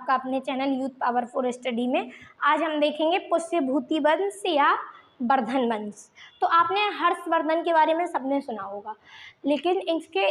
आपका अपने channel youth power for study में। आज हम देखेंगे पुष्यभूति वंश या वर्धन वंश। तो आपने हर्षवर्धन के बारे में सबने सुना होगा, लेकिन इसके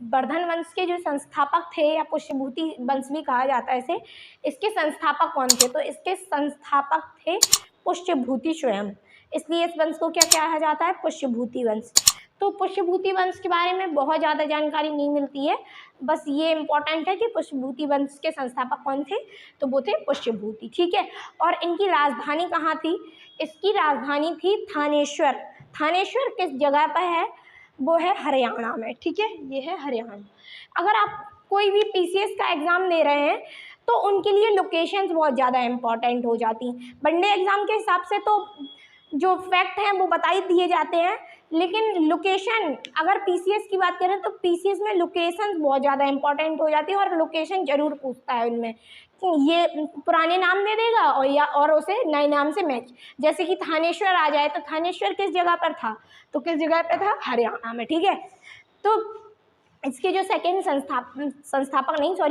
वर्धन वंश के जो संस्थापक थे, या पुष्यभूति वंश भी कहा जाता है इसे, इसके संस्थापक कौन थे? तो इसके संस्थापक थे पुष्यभूति स्वयं, इसलिए इस वंश को क्या कहा जाता है? पुष्यभूति वंश। तो पुष्यभूति वंश के बारे में बहुत ज़्यादा जानकारी नहीं मिलती है, बस ये इम्पोर्टेंट है कि पुष्यभूति वंश के संस्थापक कौन थे? तो वो थे पुष्यभूति, ठीक है। और इनकी राजधानी कहाँ थी? इसकी राजधानी थी थानेश्वर। थानेश्वर किस जगह पर है? वो है हरियाणा में, ठीक है, ये है हरियाणा। अगर आप कोई भी पीसीएस का एग्ज़ाम दे रहे हैं तो उनके लिए लोकेशंस बहुत ज़्यादा इम्पॉर्टेंट हो जाती हैं। वनडे एग्ज़ाम के हिसाब से तो जो फैक्ट हैं वो बता ही दिए जाते हैं, लेकिन लोकेशन, अगर पीसीएस की बात करें तो पीसीएस में लोकेशन बहुत ज़्यादा इंपॉर्टेंट हो जाती है, और लोकेशन जरूर पूछता है उनमें कि ये पुराने नाम दे देगा और उसे नए नाम से मैच। जैसे कि थानेश्वर आ जाए तो थानेश्वर किस जगह पर था? तो किस जगह पर था? हरियाणा में, ठीक है। तो इसके जो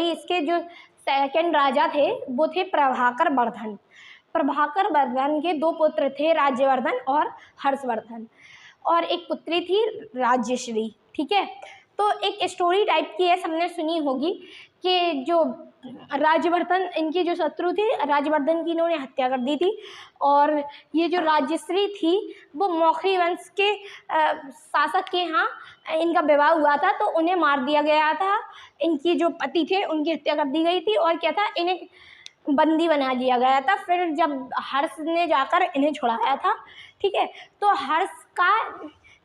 इसके जो सेकेंड राजा थे वो थे प्रभाकर वर्धन। प्रभाकर वर्धन के दो पुत्र थे, राज्यवर्धन और हर्षवर्धन, और एक पुत्री थी राज्यश्री, ठीक है। तो एक स्टोरी टाइप की है, सबने सुनी होगी कि जो राज्यवर्धन, इनकी जो शत्रु थे राज्यवर्धन की, इन्होंने हत्या कर दी थी, और ये जो राज्यश्री थी वो मौखरी वंश के शासक के यहाँ इनका विवाह हुआ था, तो उन्हें मार दिया गया था। इनकी जो पति थे उनकी हत्या कर दी गई थी, और क्या था, इन्हें बंदी बना दिया गया था। फिर जब हर्ष ने जाकर इन्हें छुड़ाया था, ठीक है। तो हर्ष का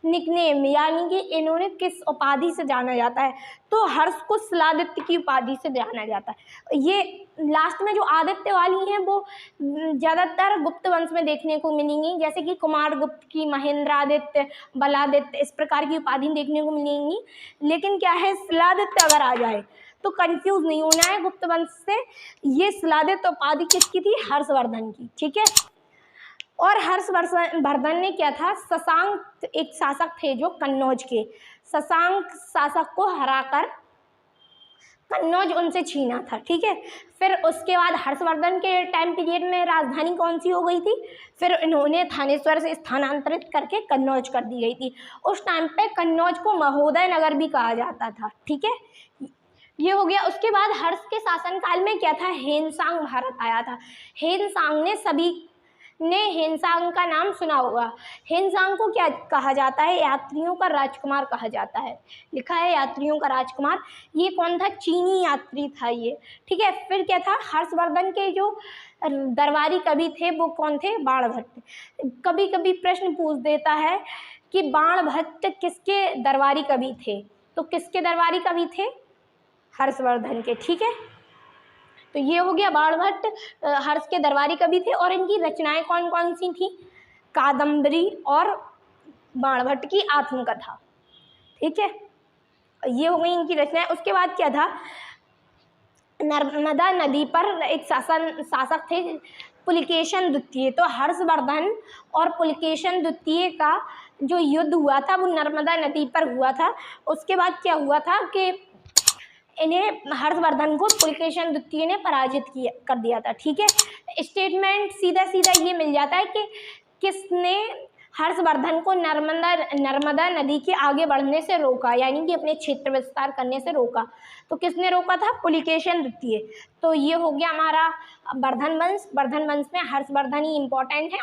निकनेम, यानी कि इन्होंने किस उपाधि से जाना जाता है? तो हर्ष को शिलादित्य की उपाधि से जाना जाता है। ये लास्ट में जो आदित्य वाली हैं वो ज़्यादातर गुप्त वंश में देखने को मिलेंगी, जैसे कि कुमार गुप्त की महेंद्रादित्य, बलादित्य, इस प्रकार की उपाधि देखने को मिलेंगी। लेकिन क्या है, शिलादित्य अगर आ जाए तो कंफ्यूज नहीं होना है गुप्त वंश से। ये शिलादित्य उपाधि किसकी थी? हर्षवर्धन की, ठीक है। और हर्षवर्धन ने क्या था, शशांक एक शासक थे जो कन्नौज के, शशांक शासक को हराकर कन्नौज उनसे छीना था, ठीक है। फिर उसके बाद हर्षवर्धन के टाइम पीरियड में राजधानी कौन सी हो गई थी? फिर इन्होंने थानेश्वर से स्थानांतरित करके कन्नौज कर दी गई थी। उस टाइम पे कन्नौज को महोदय नगर भी कहा जाता था, ठीक है। ये हो गया। उसके बाद हर्ष के शासनकाल में क्या था, हेनसांग भारत आया था। हेनसांग ने, सभी ने हेनसांग का नाम सुना होगा। हेनसांग को क्या कहा जाता है? यात्रियों का राजकुमार कहा जाता है, लिखा है यात्रियों का राजकुमार। ये कौन था? चीनी यात्री था ये, ठीक है। फिर क्या था, हर्षवर्धन के जो दरबारी कवि थे वो कौन थे? बाणभट्ट। कभी कभी प्रश्न पूछ देता है कि बाणभट्ट किसके दरबारी कवि थे? तो किसके दरबारी कवि थे? हर्षवर्धन के, ठीक है। तो ये हो गया, बाणभट्ट हर्ष के दरबारी कवि थे, और इनकी रचनाएं कौन कौन सी थी? कादम्बरी और बाणभट्ट की आत्मकथा, ठीक है। ये हो गई इनकी रचनाएं। उसके बाद क्या था, नर्मदा नदी पर एक शासक थे पुलिकेशन द्वितीय। तो हर्षवर्धन और पुलिकेशन द्वितीय का जो युद्ध हुआ था वो नर्मदा नदी पर हुआ था। उसके बाद क्या हुआ था कि इन्हें, हर्षवर्धन को पुलिकेशन द्वितीय ने पराजित कर दिया था, ठीक है। स्टेटमेंट सीधा सीधा ये मिल जाता है कि किसने हर्षवर्धन को नर्मदा नदी के आगे बढ़ने से रोका, यानी कि अपने क्षेत्र विस्तार करने से रोका। तो किसने रोका था? पुलिकेशन द्वितीय। तो ये हो गया हमारा वर्धन वंश। वर्धन वंश में हर्षवर्धन ही इम्पोर्टेंट है।